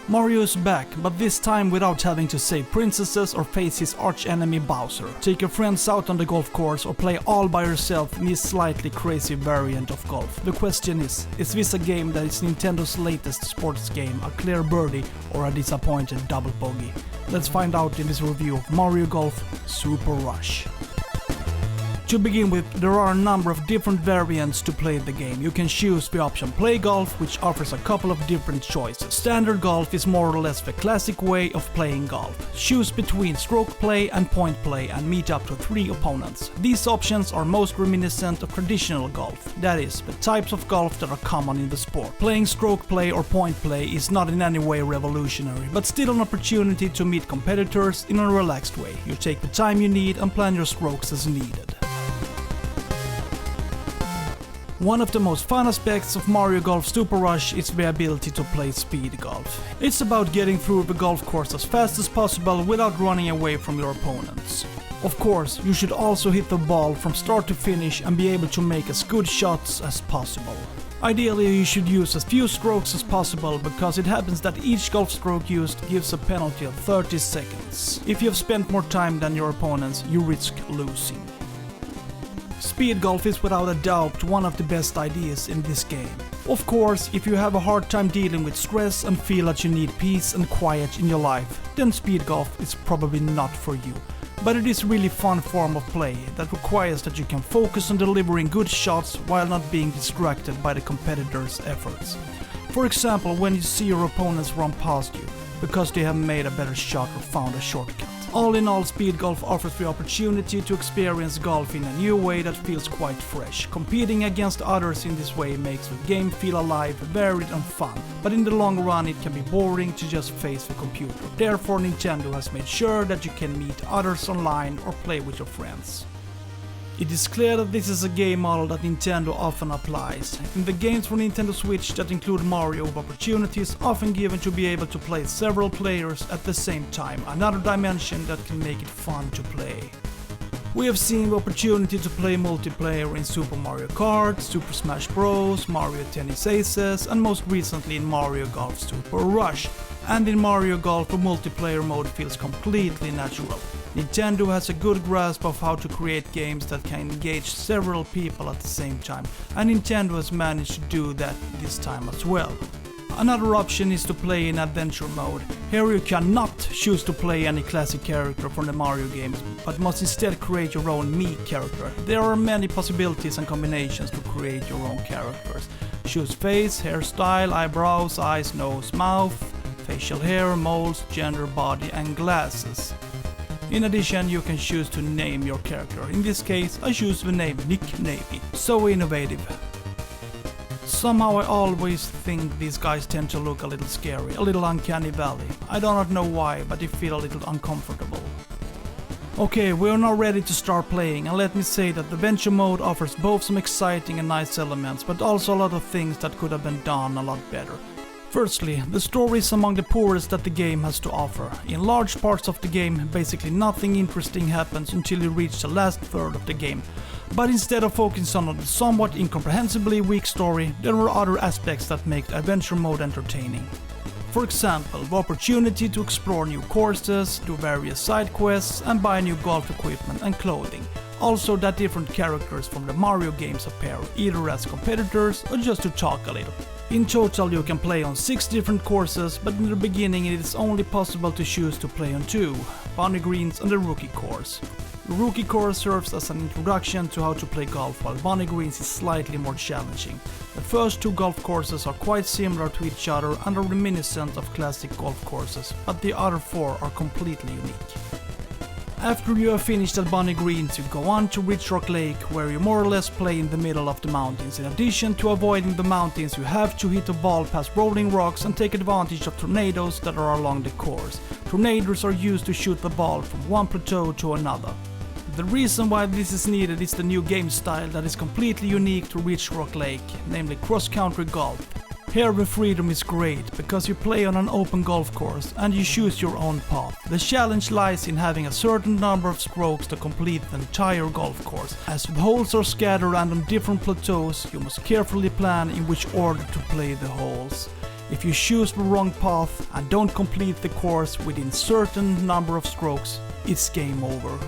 Mario is back, but this time without having to save princesses or face his arch-enemy Bowser. Take your friends out on the golf course or play all by yourself in this slightly crazy variant of golf. The question is this a game that is Nintendo's latest sports game, a clear birdie or a disappointed double bogey? Let's find out in this review of Mario Golf Super Rush. To begin with, there are a number of different variants to play the game. You can choose the option Play Golf, which offers a couple of different choices. Standard Golf is more or less the classic way of playing golf. Choose between stroke play and point play and meet up to 3 opponents. These options are most reminiscent of traditional golf, that is, the types of golf that are common in the sport. Playing stroke play or point play is not in any way revolutionary, but still an opportunity to meet competitors in a relaxed way. You take the time you need and plan your strokes as needed. One of the most fun aspects of Mario Golf Super Rush is the ability to play speed golf. It's about getting through the golf course as fast as possible without running away from your opponents. Of course, you should also hit the ball from start to finish and be able to make as good shots as possible. Ideally, you should use as few strokes as possible, because it happens that each golf stroke used gives a penalty of 30 seconds. If you have spent more time than your opponents, you risk losing. Speed golf is without a doubt one of the best ideas in this game. Of course, if you have a hard time dealing with stress and feel that you need peace and quiet in your life, then speed golf is probably not for you. But it is a really fun form of play that requires that you can focus on delivering good shots while not being distracted by the competitors' efforts. For example, when you see your opponents run past you because they have made a better shot or found a shortcut. All in all, speed golf offers the opportunity to experience golf in a new way that feels quite fresh. Competing against others in this way makes the game feel alive, varied and fun, but in the long run it can be boring to just face the computer. Therefore, Nintendo has made sure that you can meet others online or play with your friends. It is clear that this is a game model that Nintendo often applies. In the games for Nintendo Switch that include Mario, opportunities often given to be able to play several players at the same time, another dimension that can make it fun to play. We have seen the opportunity to play multiplayer in Super Mario Kart, Super Smash Bros, Mario Tennis Aces, and most recently in Mario Golf Super Rush. And in Mario Golf, the multiplayer mode feels completely natural. Nintendo has a good grasp of how to create games that can engage several people at the same time, and Nintendo has managed to do that this time as well. Another option is to play in adventure mode. Here you cannot choose to play any classic character from the Mario games, but must instead create your own Mii character. There are many possibilities and combinations to create your own characters. Choose face, hairstyle, eyebrows, eyes, nose, mouth, facial hair, moles, gender, body and glasses. In addition, you can choose to name your character. In this case, I choose the name Nick Navy. So innovative. Somehow I always think these guys tend to look a little scary, a little uncanny valley. I do not know why, but they feel a little uncomfortable. Okay, we are now ready to start playing, and let me say that the Venture mode offers both some exciting and nice elements, but also a lot of things that could have been done a lot better. Firstly, the story is among the poorest that the game has to offer. In large parts of the game, basically nothing interesting happens until you reach the last third of the game. But instead of focusing on the somewhat incomprehensibly weak story, there are other aspects that make the adventure mode entertaining. For example, the opportunity to explore new courses, do various side quests and buy new golf equipment and clothing. Also that different characters from the Mario games appear, either as competitors or just to talk a little. In total you can play on 6 different courses, but in the beginning it is only possible to choose to play on 2, Bunny Greens and the Rookie course. The Rookie course serves as an introduction to how to play golf, while Bunny Greens is slightly more challenging. The first 2 golf courses are quite similar to each other and are reminiscent of classic golf courses, but the other 4 are completely unique. After you have finished at Bunny Greens, you go on to Rich Rock Lake, where you more or less play in the middle of the mountains. In addition to avoiding the mountains, you have to hit the ball past rolling rocks and take advantage of tornadoes that are along the course. Tornadoes are used to shoot the ball from one plateau to another. The reason why this is needed is the new game style that is completely unique to Rich Rock Lake, namely cross-country golf. Here the freedom is great, because you play on an open golf course and you choose your own path. The challenge lies in having a certain number of strokes to complete the entire golf course. As the holes are scattered and on different plateaus, you must carefully plan in which order to play the holes. If you choose the wrong path and don't complete the course within certain number of strokes, it's game over.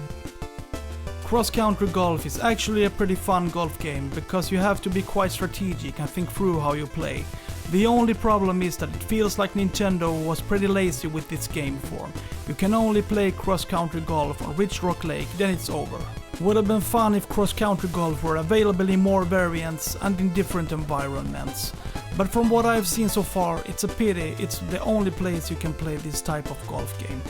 Cross-country golf is actually a pretty fun golf game because you have to be quite strategic and think through how you play. The only problem is that it feels like Nintendo was pretty lazy with this game form. You can only play cross-country golf on Rich Rock Lake, then it's over. Would have been fun if cross-country golf were available in more variants and in different environments. But from what I've seen so far, it's a pity it's the only place you can play this type of golf game.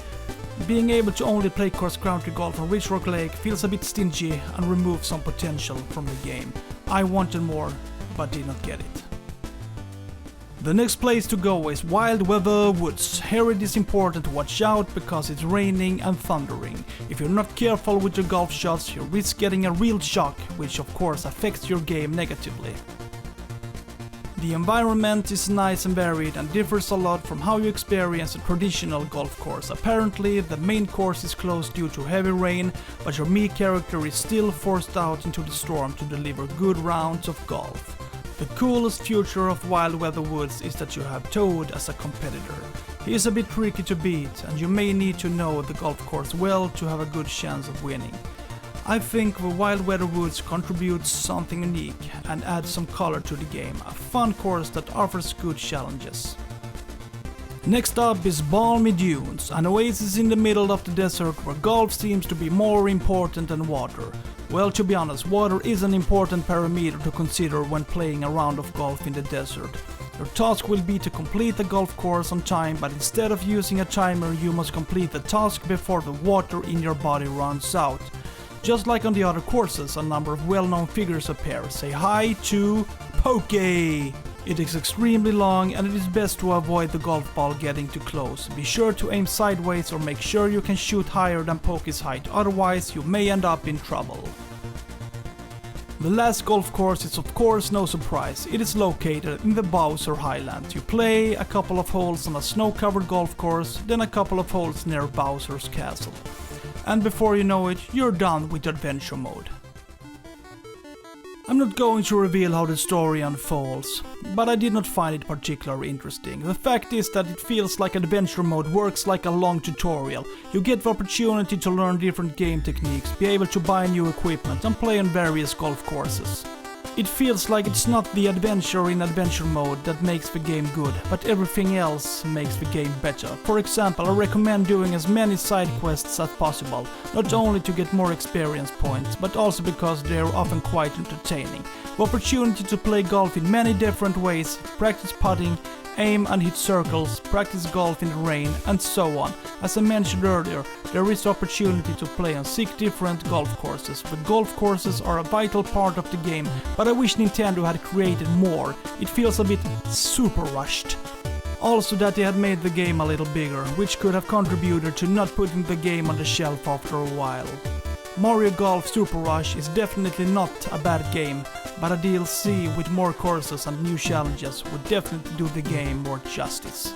Being able to only play cross-country golf on Rich Rock Lake feels a bit stingy and removes some potential from the game. I wanted more, but did not get it. The next place to go is Wild Weather Woods. Here it is important to watch out because it's raining and thundering. If you're not careful with your golf shots, you risk getting a real shock, which of course affects your game negatively. The environment is nice and varied and differs a lot from how you experience a traditional golf course. Apparently, the main course is closed due to heavy rain, but your Mii character is still forced out into the storm to deliver good rounds of golf. The coolest feature of Wild Weather Woods is that you have Toad as a competitor. He is a bit tricky to beat, and you may need to know the golf course well to have a good chance of winning. I think the Wild Weather Woods contributes something unique and adds some color to the game, a fun course that offers good challenges. Next up is Balmy Dunes, an oasis in the middle of the desert where golf seems to be more important than water. Well, to be honest, water is an important parameter to consider when playing a round of golf in the desert. Your task will be to complete the golf course on time, but instead of using a timer, you must complete the task before the water in your body runs out. Just like on the other courses, a number of well-known figures appear. Say hi to Pokey! It is extremely long and it is best to avoid the golf ball getting too close. Be sure to aim sideways or make sure you can shoot higher than Pokey's height, otherwise you may end up in trouble. The last golf course is of course no surprise. It is located in the Bowser Highlands. You play a couple of holes on a snow-covered golf course, then a couple of holes near Bowser's castle. And before you know it, you're done with adventure mode. I'm not going to reveal how the story unfolds, but I did not find it particularly interesting. The fact is that it feels like adventure mode works like a long tutorial. You get the opportunity to learn different game techniques, be able to buy new equipment and play on various golf courses. It feels like it's not the adventure in adventure mode that makes the game good, but everything else makes the game better. For example, I recommend doing as many side quests as possible, not only to get more experience points, but also because they are often quite entertaining. The opportunity to play golf in many different ways, practice putting, aim and hit circles, practice golf in the rain, and so on. As I mentioned earlier, there is the opportunity to play on 6 different golf courses. The golf courses are a vital part of the game, but I wish Nintendo had created more. It feels a bit super rushed. Also that they had made the game a little bigger, which could have contributed to not putting the game on the shelf after a while. Mario Golf Super Rush is definitely not a bad game, but a DLC with more courses and new challenges would definitely do the game more justice.